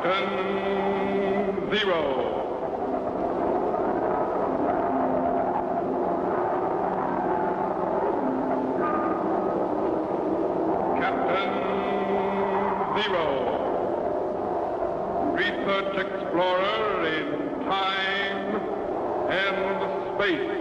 Captain Zero. Research explorer in time and space.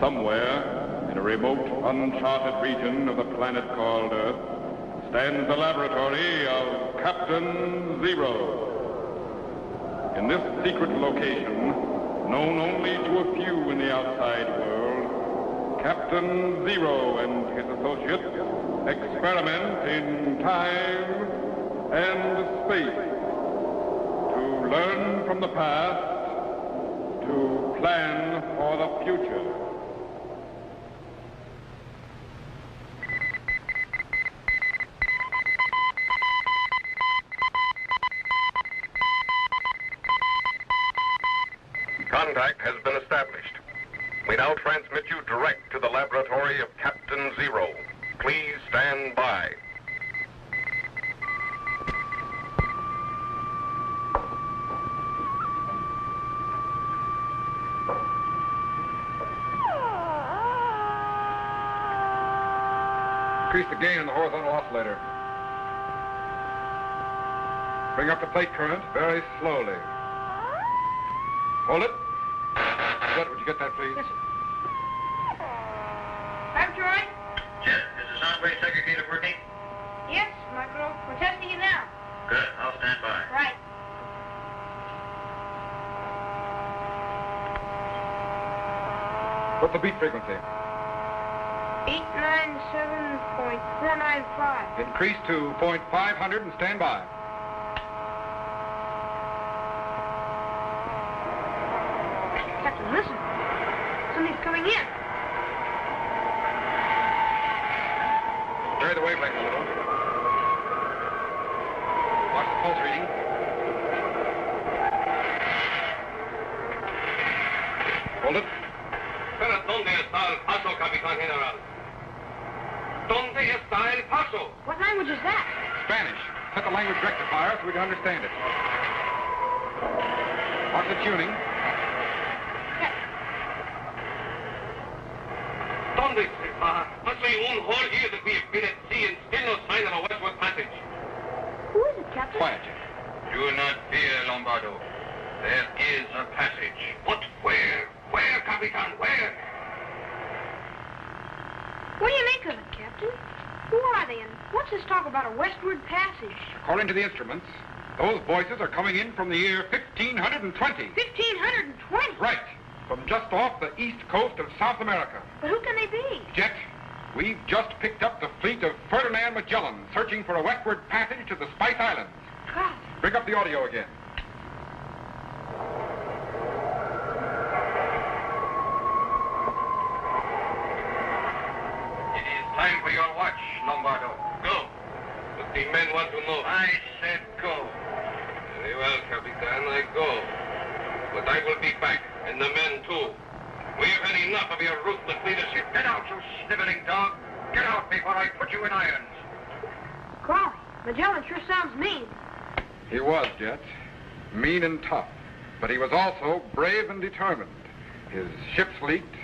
Somewhere, in a remote, uncharted region of the planet called Earth, stands the laboratory of Captain Zero. In this secret location, known only to a few in the outside world, Captain Zero and his associates experiment in time and space to learn from the past, to plan for the future. Contact has been established. We now transmit you direct to the laboratory of Captain Zero. Please stand by. Increase the gain in the horizontal oscillator. Bring up the plate current very slowly. Hold it. Jet, would you get that, please? Yes, sir. Laboratory? Jet, is the sound wave segregator working? Yes, Micro. We're testing it now. Good. I'll stand by. Right. What's the beat frequency? 897.495. Increase to 0.500 and stand by. Captain, listen. Something's coming in. Vary the wavelength a little. Watch the pulse reading. Hold it. Pero ¿dónde está el paso, Capitán General? ¿Dónde está el paso? What language is that? Spanish. Set the language rectifier so we can understand it. Watch the tuning. ¿Dónde se va? Hace un whole year that we have been at sea and still no sign of a westward passage. Who is it, Captain? Quiet, Jack. Do not fear, Lombardo. There is a passage. But where? Where, Capitan? Where? What do you make of it, Captain? Who are they, and what's this talk about a westward passage? According to the instruments, those voices are coming in from the year 1520. 1520? Right. From just off the east coast of South America. But who can they be? Jet, we've just picked up the fleet of Ferdinand Magellan searching for a westward passage to the Spice Islands. God. Bring up the audio again. It is time for your watch, Lombardo. Go. But the men want to know. I said go. Very well, Capitan, I go. But I will be back, and the men too. We have had enough of your ruthless leadership. Get out, you sniveling dog. Get out before I put you in irons. Golly, Magellan sure sounds mean. He was, Jet. Mean and tough. But he was also brave and determined. His ships leaked,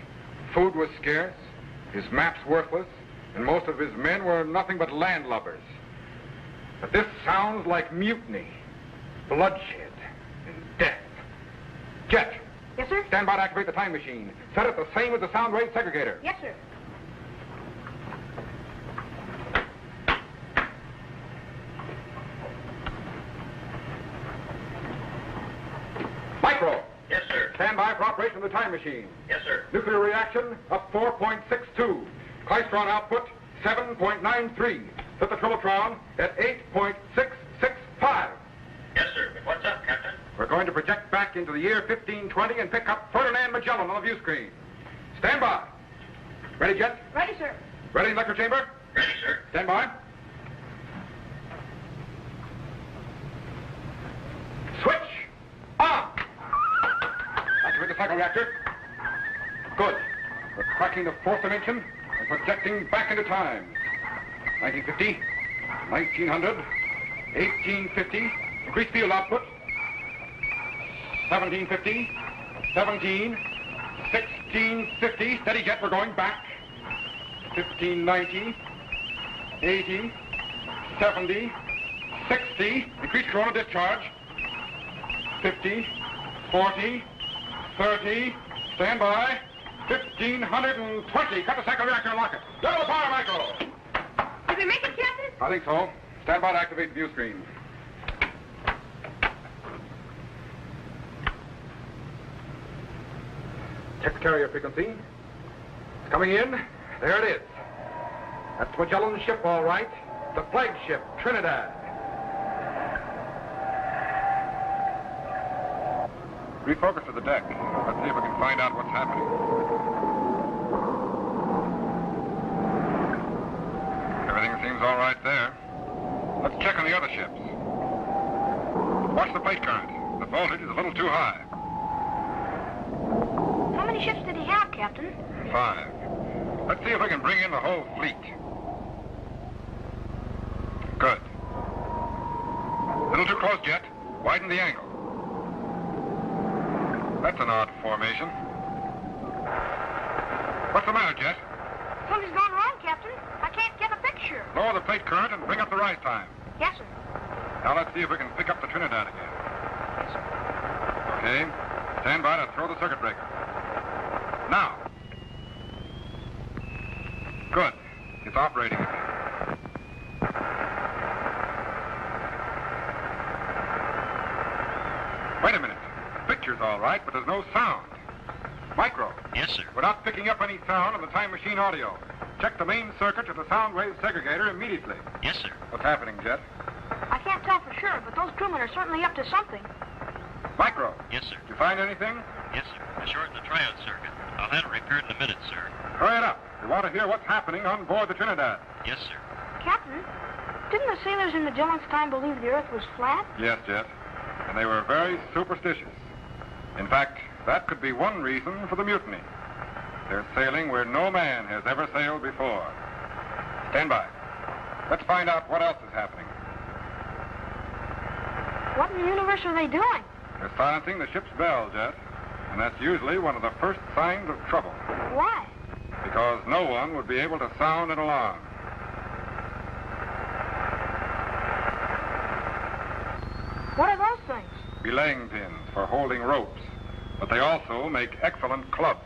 food was scarce, his maps worthless, and most of his men were nothing but landlubbers. But this sounds like mutiny, bloodshed, and death. Jet! Yes, sir? Stand by to activate the time machine. Set it the same as the sound wave segregator. Yes, sir. Micro! Yes, sir. Stand by for operation of the time machine. Yes, sir. Nuclear reaction up 4.62. Klystron output 7.93. Set the Trilotron at 8.665. Yes, sir. But what's up, Captain? We're going to project back into the year 1520 and pick up Ferdinand Magellan on the view screen. Stand by. Ready, Jet? Ready, sir. Ready in the lecture chamber? Ready, sir. Stand by. Switch on. Activate the cycle reactor. Good. We're cracking the fourth dimension and projecting back into time. 1950, 1900, 1850. Increase field output. 1750, 17, 1650. Steady, Jet. We're going back. 1590, 80, 70, 60. Increase corona discharge. 50, 40, 30. Stand by. 1520. Cut the cycle reactor and lock it. Level the power, Michael. Did we make it, Captain? I think so. Stand by to activate the view screen. Check the carrier frequency. It's coming in. There it is. That's Magellan's ship, all right. The flagship, Trinidad. Refocus to the deck. Let's see if we can find out what's happening. Everything seems all right there. Let's check on the other ships. Watch the plate current. The voltage is a little too high. How many ships did he have, Captain? 5. Let's see if we can bring in the whole fleet. Good. A little too close, Jet. Widen the angle. That's an odd formation. What's the matter, Jet? Something's gone wrong, Captain. I can't get a picture. Lower the plate current and bring up the rise time. Yes, sir. Now let's see if we can pick up the Trinidad again. Yes, sir. Okay. Stand by to throw the circuit breaker. Now. Good. It's operating again. Wait a minute. The picture's all right, but there's no sound. Micro. Yes, sir. We're not picking up any sound on the time machine audio. Check the main circuit to the sound wave segregator immediately. Yes, sir. What's happening, Jet? I can't tell for sure, but those crewmen are certainly up to something. Micro. Yes, sir. Did you find anything? Yes, sir. I shortened the triode circuit. I'll have it repaired in a minute, sir. Hurry it up. We want to hear what's happening on board the Trinidad. Yes, sir. Captain, didn't the sailors in Magellan's time believe the Earth was flat? Yes, Jet. And they were very superstitious. In fact, that could be one reason for the mutiny. They're sailing where no man has ever sailed before. Stand by. Let's find out what else is happening. What in the universe are they doing? They're silencing the ship's bell, Jet. And that's usually one of the first signs of trouble. Why? Because no one would be able to sound an alarm. What are those things? Belaying pins for holding ropes. But they also make excellent clubs.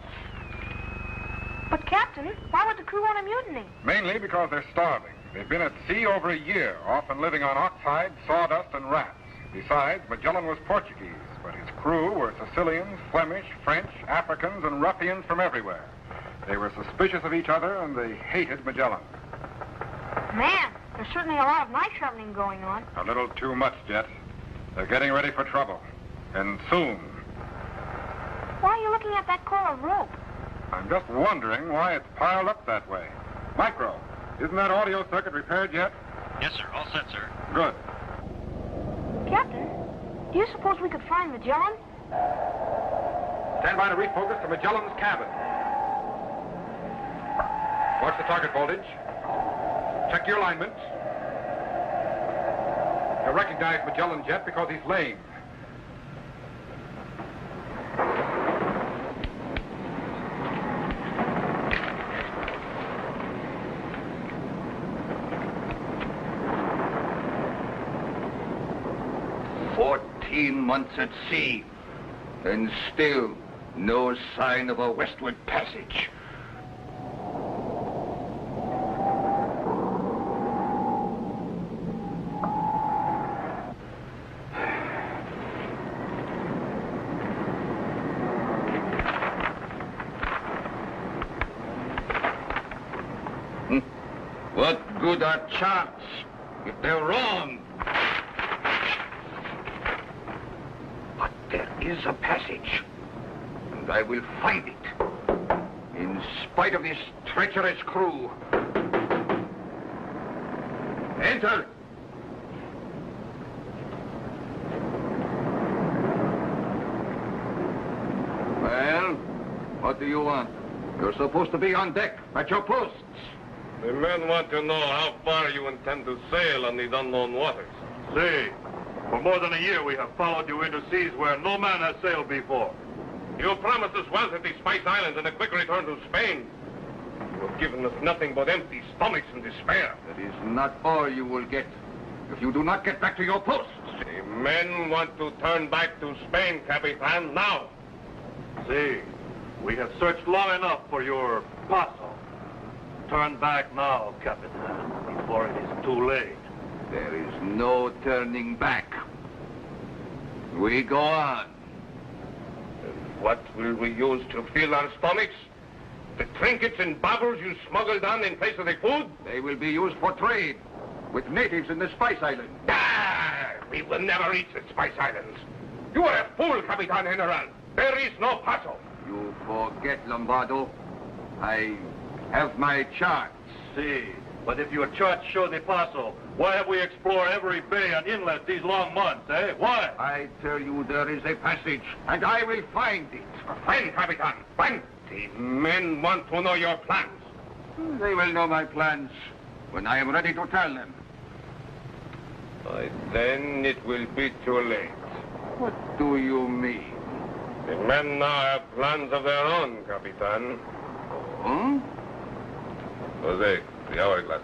But, Captain, why would the crew want a mutiny? Mainly because they're starving. They've been at sea over a year, often living on oxhide, sawdust, and rats. Besides, Magellan was Portuguese, but his crew were Sicilians, Flemish, French, Africans, and ruffians from everywhere. They were suspicious of each other, and they hated Magellan. Man, there's certainly a lot of night traveling going on. A little too much, Jet. They're getting ready for trouble. And soon. Why are you looking at that coil of rope? I'm just wondering why it's piled up that way. Micro, isn't that audio circuit repaired yet? Yes, sir. All set, sir. Good. Captain, do you suppose we could find Magellan? Stand by to refocus to Magellan's cabin. Watch the target voltage. Check your alignment. You'll recognize Magellan, Jet, because he's lame. Months at sea, and still no sign of a westward passage. What good are charts if they're wrong? There is a passage, and I will find it, in spite of this treacherous crew. Enter. Well, what do you want? You're supposed to be on deck, at your posts. The men want to know how far you intend to sail on these unknown waters. See, for more than a year we have followed you into seas where no man has sailed before. You promised us wealth at the Spice Islands and a quick return to Spain. You have given us nothing but empty stomachs and despair. That is not all you will get if you do not get back to your posts. The men want to turn back to Spain, Capitan, now. See, we have searched long enough for your paso. Turn back now, Capitan, before it is too late. There is no turning back. We go on. What will we use to fill our stomachs? The trinkets and baubles you smuggled on in place of the food? They will be used for trade with natives in the Spice Islands. Ah, we will never reach the Spice Islands. You are a fool, Capitan General. There is no paso. You forget, Lombardo. I have my charts. See, but if your charts show the paso, why have we explored every bay and inlet these long months, eh? Why? I tell you there is a passage, and I will find it. When, Capitan? When? The men want to know your plans. They will know my plans when I am ready to tell them. By then it will be too late. What do you mean? The men now have plans of their own, Capitan. Hmm? Jose, the hourglass.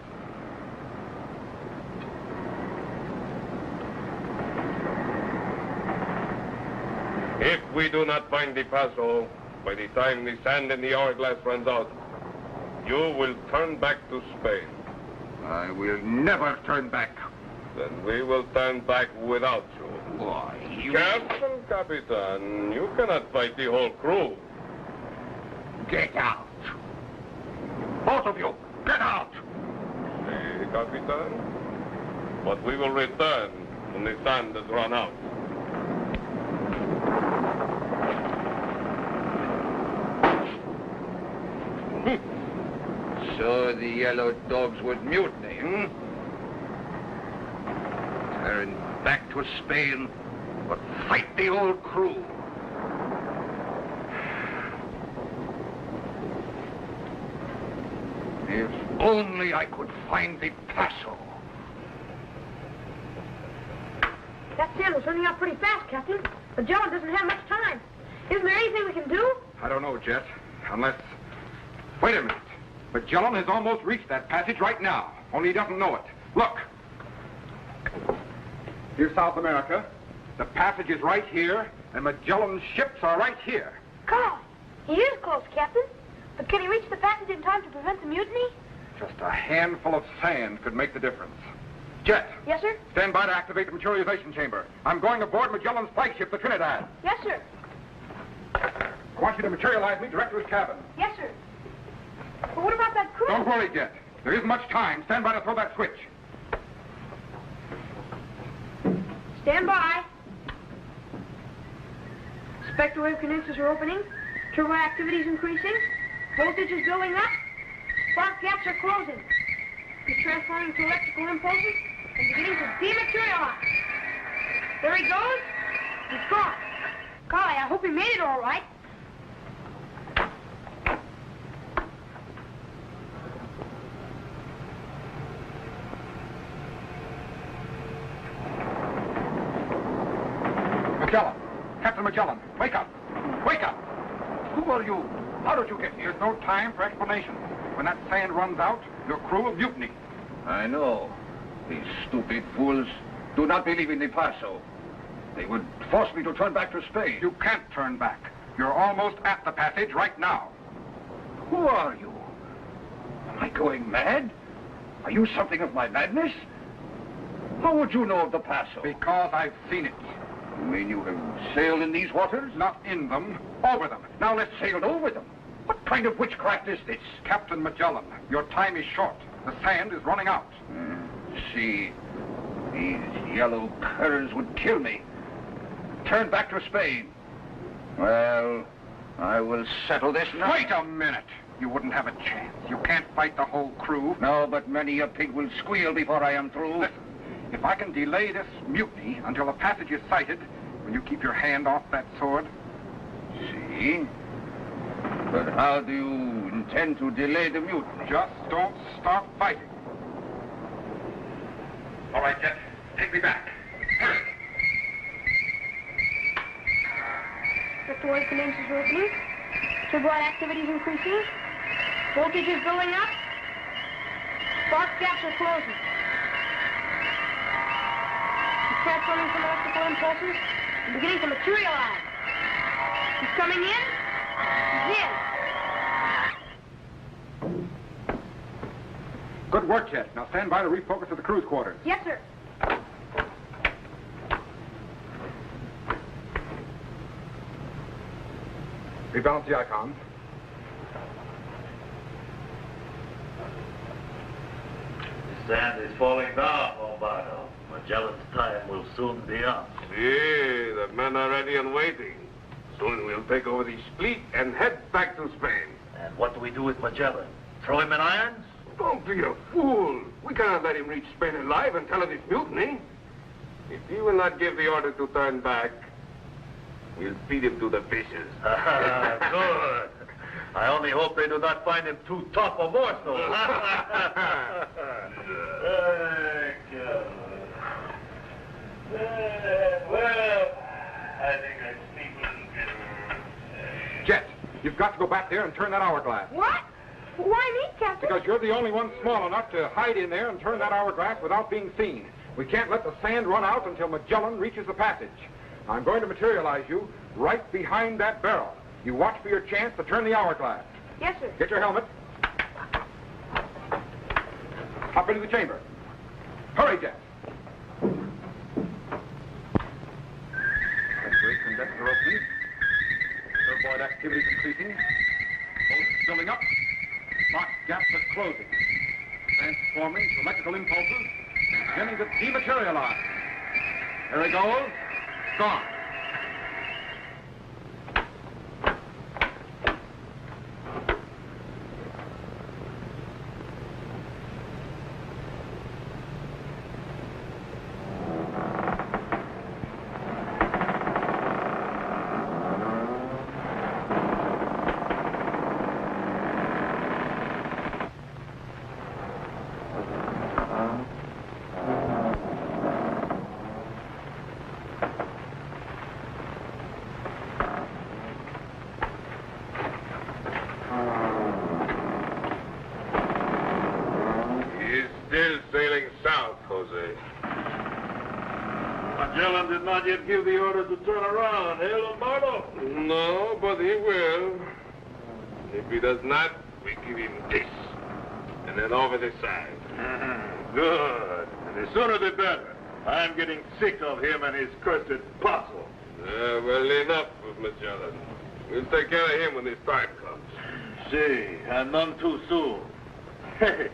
If we do not find the paso, by the time the sand in the hourglass runs out, you will turn back to Spain. I will never turn back. Then we will turn back without you. Why, you... Captain, Capitan, you cannot fight the whole crew. Get out. Both of you, get out. See, Capitan? But we will return when the sand has run out. So the yellow dogs would mutiny, hmm? Turn back to Spain, but fight the old crew. If only I could find the paso. That sand was running out pretty fast, Captain. Magellan doesn't have much time. Isn't there anything we can do? I don't know, Jet. Unless... Wait a minute. Magellan has almost reached that passage right now. Only he doesn't know it. Look. Here's South America. The passage is right here, and Magellan's ships are right here. God, he is close, Captain. But can he reach the passage in time to prevent the mutiny? Just a handful of sand could make the difference. Jet. Yes, sir? Stand by to activate the materialization chamber. I'm going aboard Magellan's flagship, the Trinidad. Yes, sir. I want you to materialize me direct to his cabin. Yes, sir. But what about that crew? Don't worry, Jet. There isn't much time. Stand by to throw that switch. Stand by. Spectral wave condensers are opening. Turbo activity is increasing. Voltage is building up. Spark gaps are closing. He's transforming to electrical impulses and beginning to dematerialize. There he goes. He's gone. Golly, I hope he made it all right. Magellan. Captain Magellan, wake up. Wake up. Who are you? How did you get here? There's no time for explanation. When that sand runs out, your crew will mutiny. I know. These stupid fools do not believe in the paso. They would force me to turn back to Spain. You can't turn back. You're almost at the passage right now. Who are you? Am I going mad? Are you something of my madness? How would you know of the paso? Because I've seen it. You mean you have sailed in these waters? Not in them, over them. Now let's sail Sailed over them? What kind of witchcraft is this? Captain Magellan, your time is short. The sand is running out. See, these yellow curs would kill me. Turn back to Spain. Well, I will settle this now. Wait a minute. You wouldn't have a chance. You can't fight the whole crew. No, but many a pig will squeal before I am through. Listen, if I can delay this mutiny until the passage is sighted, will you keep your hand off that sword? See? But how do you intend to delay the mutiny? Just don't stop fighting. All right, Jet. Take me back. Hurry. Sector condensers are opening. Turbo activity is increasing. Voltage is going up. Spark gaps are closing. He's transforming from electrical impulses and beginning to materialize. He's coming in. He's in. Good work, Jet. Now stand by to refocus at the crew's quarters. Yes, sir. Rebalance the icons. The sand is falling down, Lombardo. Magellan's time will soon be up. See, the men are ready and waiting. Soon we'll take over the fleet and head back to Spain. And what do we do with Magellan? Throw him in irons? Don't be a fool. We cannot let him reach Spain alive and tell of this mutiny. If he will not give the order to turn back, we'll feed him to the fishes. Good. I only hope they do not find him too tough a morsel. Well, I think I sleep a little bit. Jet, you've got to go back there and turn that hourglass. What? Why me, Captain? Because you're the only one small enough to hide in there and turn that hourglass without being seen. We can't let the sand run out until Magellan reaches the passage. I'm going to materialize you right behind that barrel. You watch for your chance to turn the hourglass. Yes, sir. Get your helmet. Hop into the chamber. Hurry, Jet. Great condenser opening. Turboid activity increasing. Boats filling up. Spark gaps are closing. Transforming to electrical impulses. Beginning to dematerialize. There he goes. Gone. Still sailing south, Jose. Magellan did not yet give the order to turn around, eh, Lombardo? No, but he will. If he does not, we give him this. And then over the side. Good. And the sooner the better. I'm getting sick of him and his cursed puzzle. Well, enough of Magellan. We'll take care of him when his time comes. See, and none too soon. Hey,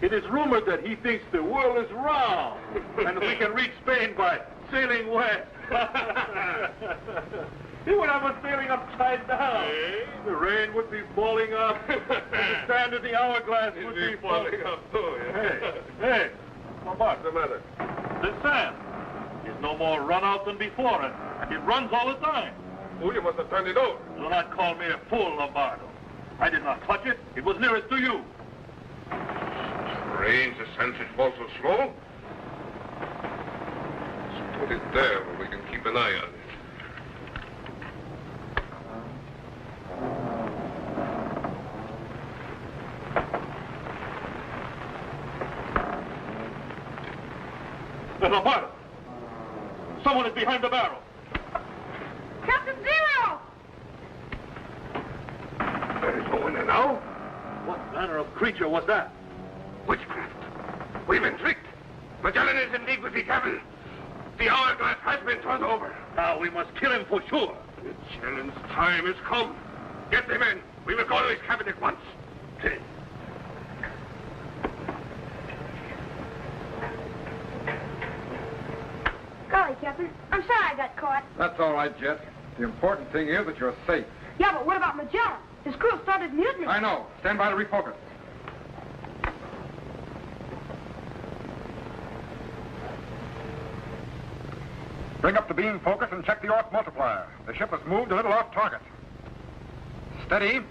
it is rumored that he thinks the world is round and we can reach Spain by sailing west. He would have us sailing upside down. Hey? The rain would be falling up, and the sand in the hourglass would be falling up, too. Hey, What's the matter? the sand is no more run out than before, and it runs all the time. Oh, you must have turned it over. Do not call me a fool, Lombardo. I did not touch it. It was nearest to you. Strange the sand should fall so slow. Let's put it there where we can keep an eye on it. Lombardo! Someone is behind the barrel. Captain Zero! There is no one there now. What manner of creature was that? Witchcraft. We've been tricked. Magellan is indeed with the cabin. The hourglass has been turned over. Now we must kill him for sure. Magellan's time has come. Get the men. We will go to his cabin at once. Golly, sorry, Captain. I'm sorry I got caught. That's all right, Jet. The important thing is that you're safe. Yeah, but what about Magellan? His crew started mutiny. I know. Stand by to refocus. Bring up the beam focus and check the Orth multiplier. The ship has moved a little off target. Steady.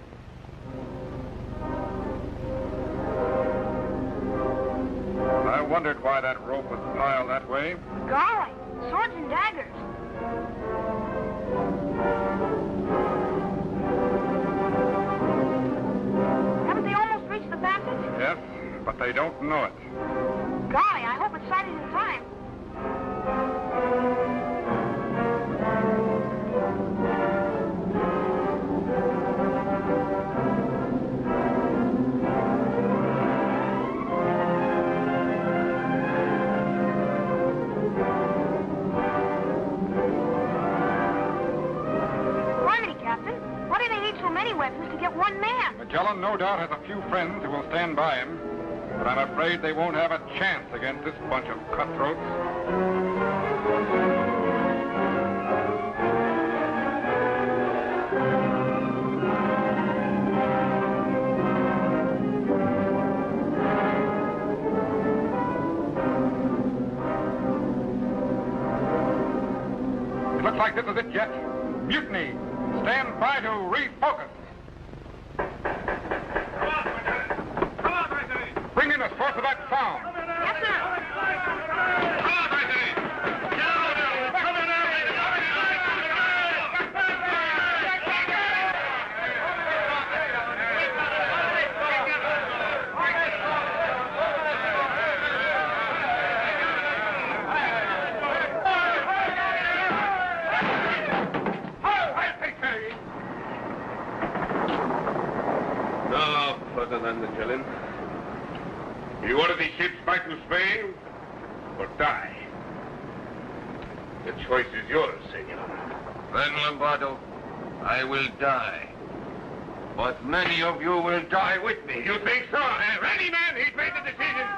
I wondered why that rope was piled that way. Golly, swords and daggers. Haven't they almost reached the passage? Yes, but they don't know it. Golly, I hope it's sighted in time. Weapons to get one man. Magellan no doubt has a few friends who will stand by him, but I'm afraid they won't have a chance against this bunch of cutthroats. It looks like this is it, Jet. Mutiny. Stand by to refocus. Bring in a source of that sound. Yes, sir. Come on, Anthony. Get out there. Come in there. Now, Ferdinand Magellan, you order these ships back to Spain or die? The choice is yours, senor. Then, Lombardo, I will die. But many of you will die with me. You think so? Ready, man. He's made the decision.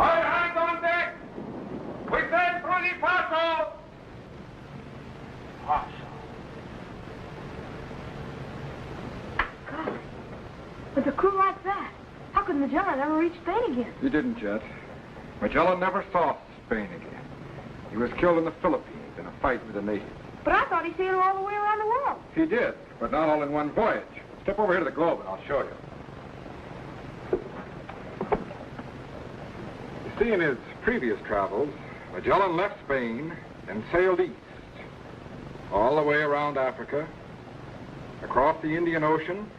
All hands on deck! We sail through the Paso! God, with a crew like that, how could Magellan ever reach Spain again? He didn't, Jet. Magellan never saw Spain again. He was killed in the Philippines in a fight with the natives. But I thought he sailed all the way around the world. He did, but not all in one voyage. Step over here to the globe and I'll show you. You see, in his previous travels, Magellan left Spain and sailed east, all the way around Africa, across the Indian Ocean,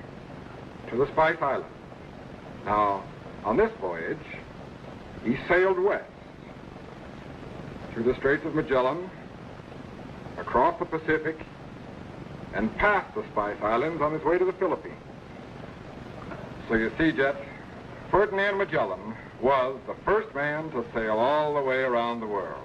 to the Spice Islands. Now, on this voyage, he sailed west, through the Straits of Magellan, across the Pacific, and past the Spice Islands on his way to the Philippines. So you see, Jet, Ferdinand Magellan was the first man to sail all the way around the world.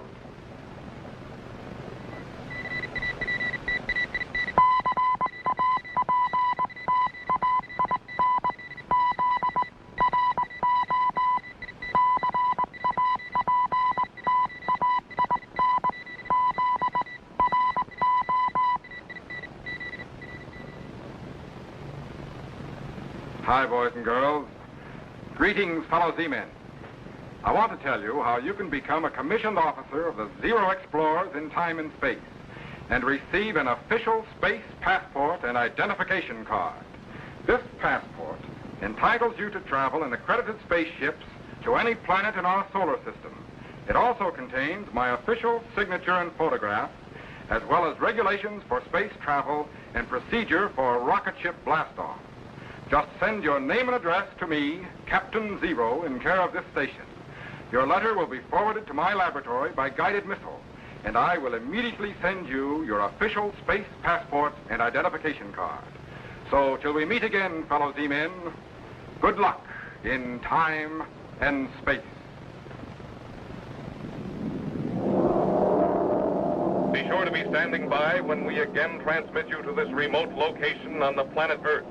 Hi, boys and girls. Greetings, fellow Z-men. I want to tell you how you can become a commissioned officer of the Zero Explorers in time and space and receive an official space passport and identification card. This passport entitles you to travel in accredited spaceships to any planet in our solar system. It also contains my official signature and photograph, as well as regulations for space travel and procedure for rocket ship blastoff. Just send your name and address to me, Captain Zero, in care of this station. Your letter will be forwarded to my laboratory by guided missile, and I will immediately send you your official space passport and identification card. So, till we meet again, fellow Z-men, good luck in time and space. standing by when we again transmit you to this remote location on the planet Earth,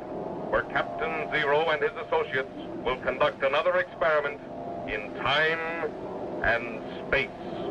where Captain Zero and his associates will conduct another experiment in time and space.